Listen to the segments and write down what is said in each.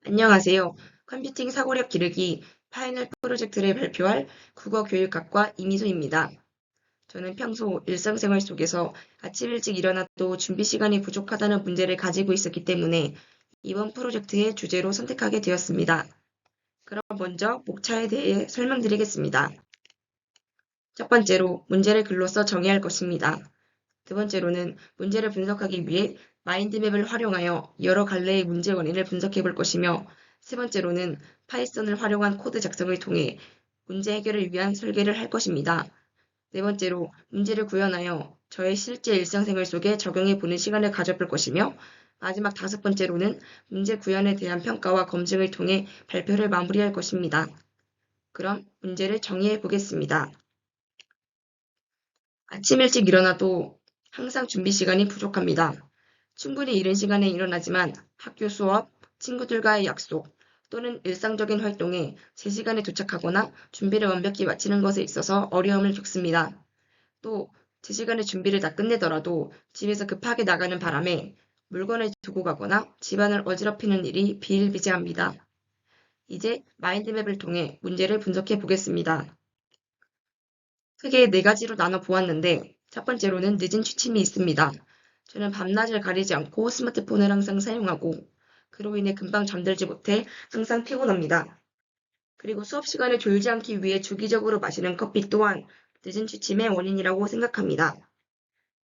안녕하세요. 컴퓨팅 사고력 기르기 파이널 프로젝트를 발표할 국어교육학과 이미수입니다. 저는 평소 일상생활 속에서 아침 일찍 일어나도 준비 시간이 부족하다는 문제를 가지고 있었기 때문에 이번 프로젝트의 주제로 선택하게 되었습니다. 그럼 먼저 목차에 대해 설명드리겠습니다. 첫 번째로 문제를 글로 써 정의할 것입니다. 두 번째로는 문제를 분석하기 위해 마인드맵을 활용하여 여러 갈래의 문제 원인을 분석해 볼 것이며, 세 번째로는 파이썬을 활용한 코드 작성을 통해 문제 해결을 위한 설계를 할 것입니다. 네 번째로 문제를 구현하여 저의 실제 일상생활 속에 적용해 보는 시간을 가져볼 것이며, 마지막 다섯 번째로는 문제 구현에 대한 평가와 검증을 통해 발표를 마무리할 것입니다. 그럼 문제를 정의해 보겠습니다. 아침 일찍 일어나도 항상 준비 시간이 부족합니다. 충분히 이른 시간에 일어나지만 학교 수업, 친구들과의 약속 또는 일상적인 활동에 제 시간에 도착하거나 준비를 완벽히 마치는 것에 있어서 어려움을 겪습니다. 또 제 시간에 준비를 다 끝내더라도 집에서 급하게 나가는 바람에 물건을 두고 가거나 집안을 어지럽히는 일이 비일비재합니다. 이제 마인드맵을 통해 문제를 분석해 보겠습니다. 크게 네 가지로 나눠 보았는데, 첫 번째로는 늦은 취침이 있습니다. 저는 밤낮을 가리지 않고 스마트폰을 항상 사용하고, 그로 인해 금방 잠들지 못해 항상 피곤합니다. 그리고 수업 시간에 졸지 않기 위해 주기적으로 마시는 커피 또한 늦은 취침의 원인이라고 생각합니다.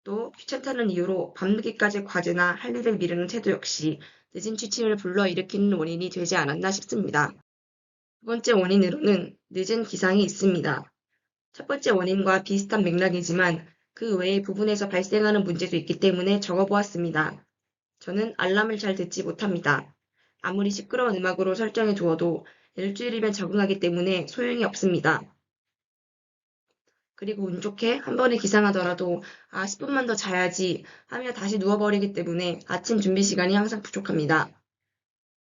또 귀찮다는 이유로 밤늦게까지 과제나 할 일을 미루는 태도 역시 늦은 취침을 불러일으키는 원인이 되지 않았나 싶습니다. 두 번째 원인으로는 늦은 기상이 있습니다. 첫 번째 원인과 비슷한 맥락이지만 그 외의 부분에서 발생하는 문제도 있기 때문에 적어보았습니다. 저는 알람을 잘 듣지 못합니다. 아무리 시끄러운 음악으로 설정해 두어도 일주일이면 적응하기 때문에 소용이 없습니다. 그리고 운 좋게 한 번에 기상하더라도 10분만 더 자야지 하며 다시 누워버리기 때문에 아침 준비 시간이 항상 부족합니다.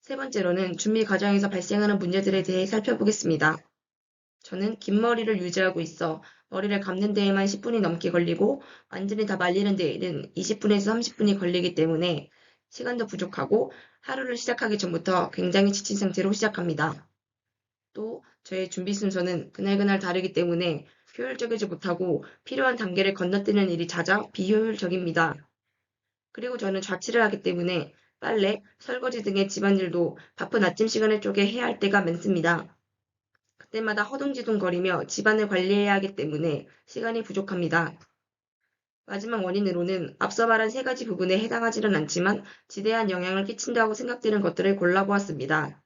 세 번째로는 준비 과정에서 발생하는 문제들에 대해 살펴보겠습니다. 저는 긴 머리를 유지하고 있어 머리를 감는 데에만 10분이 넘게 걸리고 완전히 다 말리는 데에는 20분에서 30분이 걸리기 때문에 시간도 부족하고 하루를 시작하기 전부터 굉장히 지친 상태로 시작합니다. 또 저의 준비 순서는 그날그날 다르기 때문에 효율적이지 못하고 필요한 단계를 건너뛰는 일이 잦아 비효율적입니다. 그리고 저는 자취를 하기 때문에 빨래, 설거지 등의 집안일도 바쁜 아침 시간을 쪼개 해야 할 때가 많습니다. 그때마다 허둥지둥거리며 집안을 관리해야 하기 때문에 시간이 부족합니다. 마지막 원인으로는 앞서 말한 세 가지 부분에 해당하지는 않지만 지대한 영향을 끼친다고 생각되는 것들을 골라보았습니다.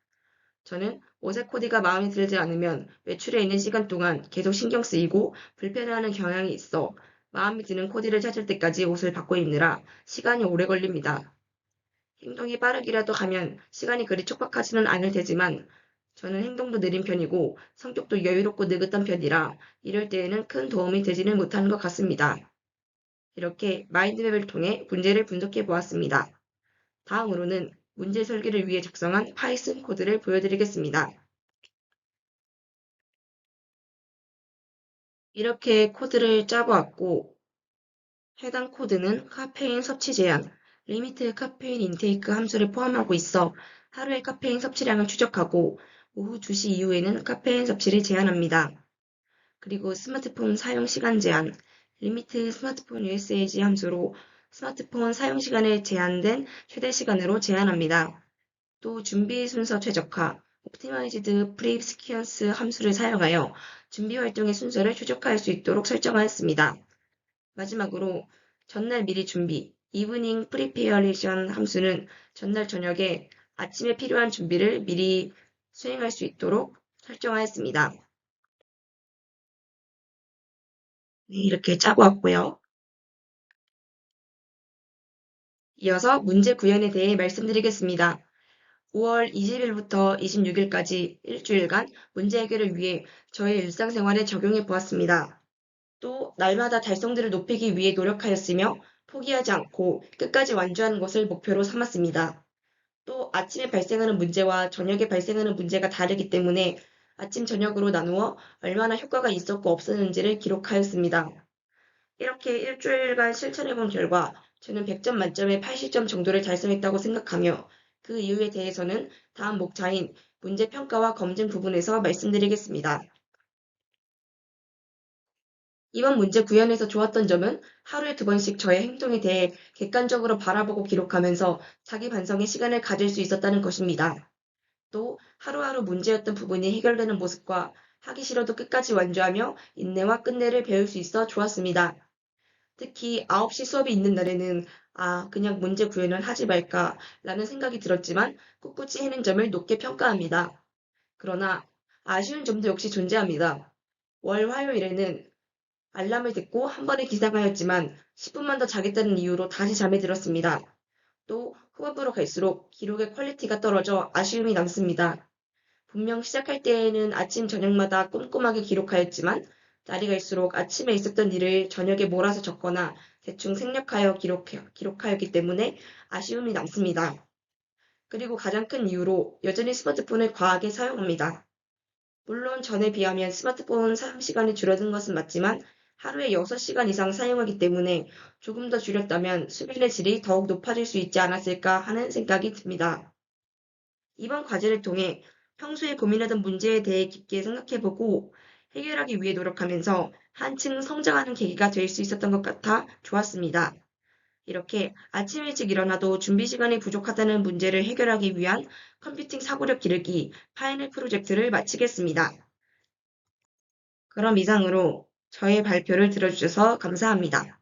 저는 옷의 코디가 마음에 들지 않으면 외출해 있는 시간 동안 계속 신경 쓰이고 불편해하는 경향이 있어 마음에 드는 코디를 찾을 때까지 옷을 바꿔 입느라 시간이 오래 걸립니다. 행동이 빠르기라도 하면 시간이 그리 촉박하지는 않을 테지만 저는 행동도 느린 편이고 성격도 여유롭고 느긋한 편이라 이럴 때에는 큰 도움이 되지는 못하는 것 같습니다. 이렇게 마인드맵을 통해 문제를 분석해 보았습니다. 다음으로는 문제 설계를 위해 작성한 파이썬 코드를 보여드리겠습니다. 이렇게 코드를 짜보았고, 해당 코드는 카페인 섭취 제한, 리미트 카페인 인테이크 함수를 포함하고 있어 하루의 카페인 섭취량을 추적하고 오후 2시 이후에는 카페인 섭취를 제한합니다. 그리고 스마트폰 사용 시간 제한, 리미트 스마트폰 usage 함수로 스마트폰 사용 시간을 제한된 최대 시간으로 제한합니다. 또 준비 순서 최적화, 옵티마이즈드 프리스퀴언스 함수를 사용하여 준비 활동의 순서를 최적화할 수 있도록 설정하였습니다. 마지막으로 전날 미리 준비, 이브닝 프리페어레이션 함수는 전날 저녁에 아침에 필요한 준비를 미리 수행할 수 있도록 설정하였습니다. 네, 이렇게 짜고 왔고요. 이어서 문제 구현에 대해 말씀드리겠습니다. 5월 20일부터 26일까지 일주일간 문제 해결을 위해 저의 일상생활에 적용해 보았습니다. 또 날마다 달성들을 높이기 위해 노력하였으며 포기하지 않고 끝까지 완주하는 것을 목표로 삼았습니다. 또 아침에 발생하는 문제와 저녁에 발생하는 문제가 다르기 때문에 아침, 저녁으로 나누어 얼마나 효과가 있었고 없었는지를 기록하였습니다. 이렇게 일주일간 실천해본 결과 저는 100점 만점에 80점 정도를 달성했다고 생각하며 그 이유에 대해서는 다음 목차인 문제 평가와 검증 부분에서 말씀드리겠습니다. 이번 문제 구현에서 좋았던 점은 하루에 2번씩 저의 행동에 대해 객관적으로 바라보고 기록하면서 자기 반성의 시간을 가질 수 있었다는 것입니다. 또 하루하루 문제였던 부분이 해결되는 모습과 하기 싫어도 끝까지 완주하며 인내와 끝내를 배울 수 있어 좋았습니다. 특히 9시 수업이 있는 날에는 그냥 문제 구현을 하지 말까 라는 생각이 들었지만 꿋꿋이 해낸 점을 높게 평가합니다. 그러나 아쉬운 점도 역시 존재합니다. 월 화요일에는 알람을 듣고 한 번에 기상하였지만 10분만 더 자겠다는 이유로 다시 잠에 들었습니다. 또 후반부로 갈수록 기록의 퀄리티가 떨어져 아쉬움이 남습니다. 분명 시작할 때에는 아침 저녁마다 꼼꼼하게 기록하였지만 날이 갈수록 아침에 있었던 일을 저녁에 몰아서 적거나 대충 생략하여 기록하였기 때문에 아쉬움이 남습니다. 그리고 가장 큰 이유로 여전히 스마트폰을 과하게 사용합니다. 물론 전에 비하면 스마트폰 사용 시간이 줄어든 것은 맞지만 하루에 6시간 이상 사용하기 때문에 조금 더 줄였다면 수면의 질이 더욱 높아질 수 있지 않았을까 하는 생각이 듭니다. 이번 과제를 통해 평소에 고민하던 문제에 대해 깊게 생각해보고 해결하기 위해 노력하면서 한층 성장하는 계기가 될 수 있었던 것 같아 좋았습니다. 이렇게 아침 일찍 일어나도 준비 시간이 부족하다는 문제를 해결하기 위한 컴퓨팅 사고력 기르기 파이널 프로젝트를 마치겠습니다. 그럼 이상으로 저의 발표를 들어주셔서 감사합니다.